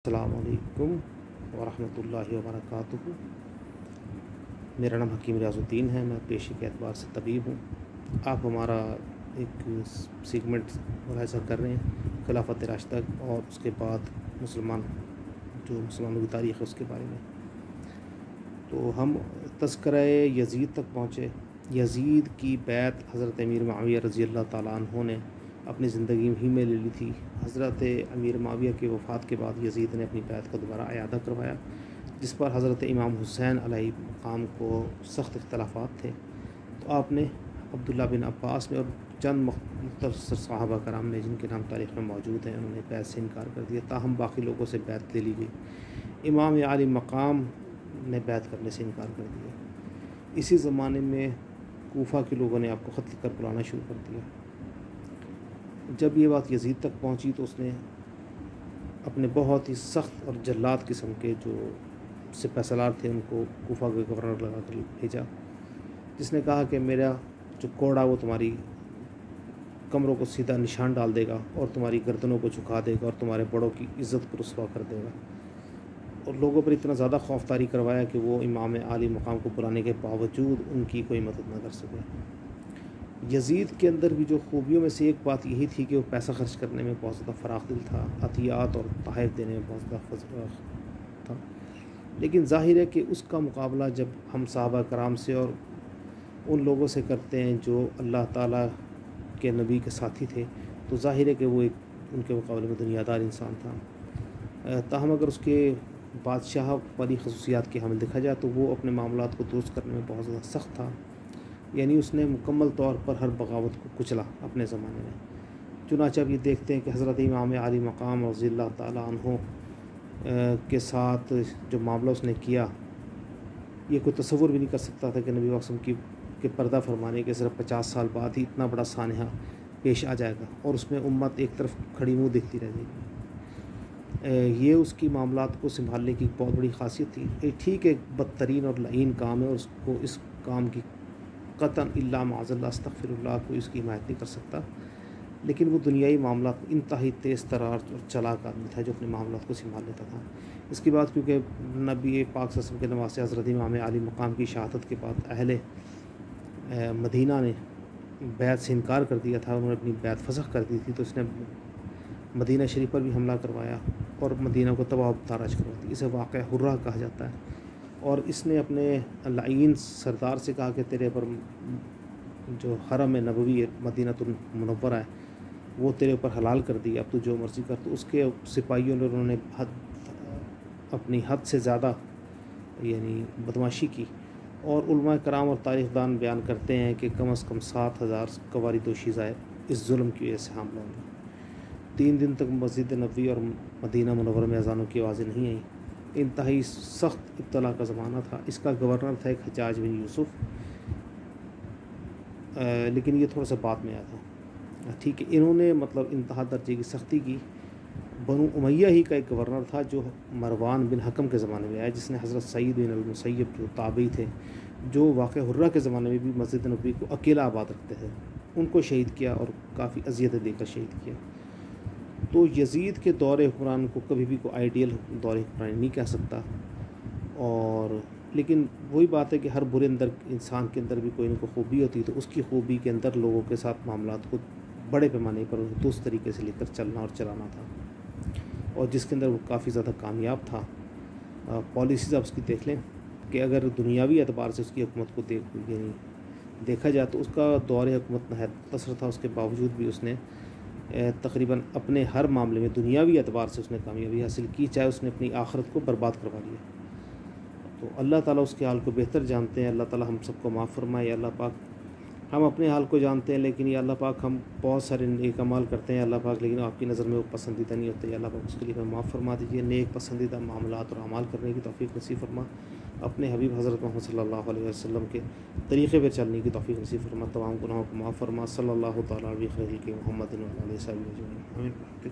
السلام علیکم ورحمۃ اللہ وبرکاتہ۔ میرا نام حکیم ریاض الدین ہے، میں پیشے کے اعتبار سے طبیب ہوں۔ آپ ہمارا ایک سیگمنٹ ملاحظہ کر رہے ہیں خلافت راشدہ اور اس کے بعد مسلمانوں کی تاریخ ہے اس کے بارے میں۔ تو ہم تذکرہ یزید تک پہنچے۔ یزید کی بیعت حضرت امیر معاویہ رضی اللہ تعالیٰ عنہ نے اپنی زندگی ہی میں لے لی تھی۔ حضرت امیر معاویہ کی وفات کے بعد یزید نے اپنی بیعت کا دوبارہ اعادہ کروایا، جس پر حضرت امام حسین علیہ مقام کو سخت اختلافات تھے۔ تو آپ نے عبداللہ بن عباس نے اور چند مختصر صحابہ کرام نے، جن کے نام تاریخ میں موجود ہیں، انہوں نے بیعت سے انکار کر دیا، تاہم باقی لوگوں سے بیعت لے لی گئی۔ امام عالی مقام نے بیعت کرنے سے انکار کر دیا۔ اسی زمانے میں کوفہ کے لوگوں نے آپ کو قتل کر بلانا شروع کر دیا۔ جب یہ بات یزید تک پہنچی تو اس نے اپنے بہت ہی سخت اور جلاد قسم کے جو سپہ سالار تھے ان کو کوفہ کے گورنر لگا کر بھیجا، جس نے کہا کہ میرا جو کوڑا وہ تمہاری کمروں کو سیدھا نشان ڈال دے گا اور تمہاری گردنوں کو جھکا دے گا اور تمہارے بڑوں کی عزت کو رسوا کر دے گا۔ اور لوگوں پر اتنا زیادہ خوف طاری کروایا کہ وہ امام عالی مقام کو بلانے کے باوجود ان کی کوئی مدد نہ کر سکے۔ یزید کے اندر بھی جو خوبیوں میں سے ایک بات یہی تھی کہ وہ پیسہ خرچ کرنے میں بہت زیادہ فراخ دل تھا، عطیات اور تحائف دینے میں بہت زیادہ فراخ تھا۔ لیکن ظاہر ہے کہ اس کا مقابلہ جب ہم صحابہ کرام سے اور ان لوگوں سے کرتے ہیں جو اللہ تعالیٰ کے نبی کے ساتھی تھے، تو ظاہر ہے کہ وہ ان کے مقابلے میں دنیا دار انسان تھا۔ تاہم اگر اس کے بادشاہ والی خصوصیات کی حامل دیکھا جائے تو وہ اپنے معاملات کو درست کرنے میں بہت زیادہ سخت تھا، یعنی اس نے مکمل طور پر ہر بغاوت کو کچلا اپنے زمانے میں۔ چنانچہ اب یہ دیکھتے ہیں کہ حضرت امام عالی مقام رضی اللہ تعالیٰ عنہ کے ساتھ جو معاملہ اس نے کیا، یہ کوئی تصور بھی نہیں کر سکتا تھا کہ نبی وسلم کے پردہ فرمانے کے صرف 50 سال بعد ہی اتنا بڑا سانحہ پیش آ جائے گا اور اس میں امت ایک طرف کھڑی منہ دیکھتی رہ جائے گی۔ یہ اس کی معاملات کو سنبھالنے کی بہت بڑی خاصیت تھی۔ ٹھیک ہے، بدترین اور لعین کام ہے اور اس کو اس کام کی قطعاً الا معاذ اللہ استغفر اللہ کوئی اس کی حمایت نہیں کر سکتا، لیکن وہ دنیائی معاملات انتہائی تیز ترار اور چلاک آدمی تھا جو اپنے معاملات کو سنبھال لیتا تھا۔ اس کی بات کیونکہ نبی پاک صلی اللہ علیہ وسلم کے نواسے حضرت امام عالی مقام کی شہادت کے بعد اہل مدینہ نے بیعت سے انکار کر دیا تھا، انہوں نے اپنی بیعت فسخ کر دی تھی، تو اس نے مدینہ شریف پر بھی حملہ کروایا اور مدینہ کو تباہ و تاراج کروا دی۔ اسے واقعہ حرہ کہا جاتا ہے۔ اور اس نے اپنے لعین سردار سے کہا کہ تیرے پر جو حرم نبوی مدینہ المنورہ ہے وہ تیرے اوپر حلال کر دی، اب تو جو مرضی کر۔ تو اس کے سپاہیوں نے انہوں نے اپنی حد سے زیادہ یعنی بدمعاشی کی، اور علماء کرام اور تاریخ دان بیان کرتے ہیں کہ کم از کم 7,000 قوارد و شیزائے اس ظلم کی وجہ سے حاملہ ہوئی۔ 3 دن تک مسجد نبوی اور مدینہ منورہ میں اذانوں کی آوازیں نہیں آئیں۔ انتہائی سخت ابتلا کا زمانہ تھا۔ اس کا گورنر تھا ایک حجاج بن یوسف، لیکن یہ تھوڑا سا بعد میں آیا تھا۔ ٹھیک ہے، انہوں نے انتہا درجے کی سختی کی۔ بنو امیہ ہی کا ایک گورنر تھا جو مروان بن حکم کے زمانے میں آیا، جس نے حضرت سعید بن المسیب جو تابعی تھے، جو واقع حرہ کے زمانے میں بھی مسجد نبوی کو اکیلا آباد رکھتے تھے، ان کو شہید کیا اور کافی اذیتیں دے کر شہید کیا۔ تو یزید کے دور حکمران کو کبھی بھی کوئی آئیڈیل دور حکمرانی نہیں کہہ سکتا، اور لیکن وہی بات ہے کہ ہر برے انسان کے اندر بھی کوئی نہ کوئی خوبی ہوتی ہے، تو اس کی خوبی کے اندر لوگوں کے ساتھ معاملات کو بڑے پیمانے پر درست طریقے سے لے کر چلنا اور چلانا تھا، اور جس کے اندر وہ کافی زیادہ کامیاب تھا۔ پالیسیز آپ اس کی دیکھ لیں کہ اگر دنیاوی اعتبار سے اس کی حکومت کو دیکھا جائے تو اس کا دور حکومت نہایت مختصر تھا، اس کے باوجود بھی اس نے تقریباً اپنے ہر معاملے میں دنیاوی اعتبار سے اس نے کامیابی حاصل کی، چاہے اس نے اپنی آخرت کو برباد کروا لیا۔ تو اللہ تعالیٰ اس کے حال کو بہتر جانتے ہیں۔ اللہ تعالیٰ ہم سب کو معاف فرمائے۔ یا اللہ پاک، ہم اپنے حال کو جانتے ہیں، لیکن یا اللہ پاک ہم بہت سارے نیک اعمال کرتے ہیں اللہ پاک، لیکن آپ کی نظر میں وہ پسندیدہ نہیں ہوتے۔ یا اللہ پاک اس کے لیے ہمیں معاف فرما دیجیے، نیک پسندیدہ معاملات اور اعمال کرنے کی توفیق نصیب فرما، اپنے حبیب حضرت محمد صلی اللہ علیہ وسلم کے طریقے پہ چلنے کی توفیق نصیب فرما، تمام گناہوں کو معاف فرما۔ صلی اللہ تعالیٰ علیہ وسلم محمد و علیہ وسلم۔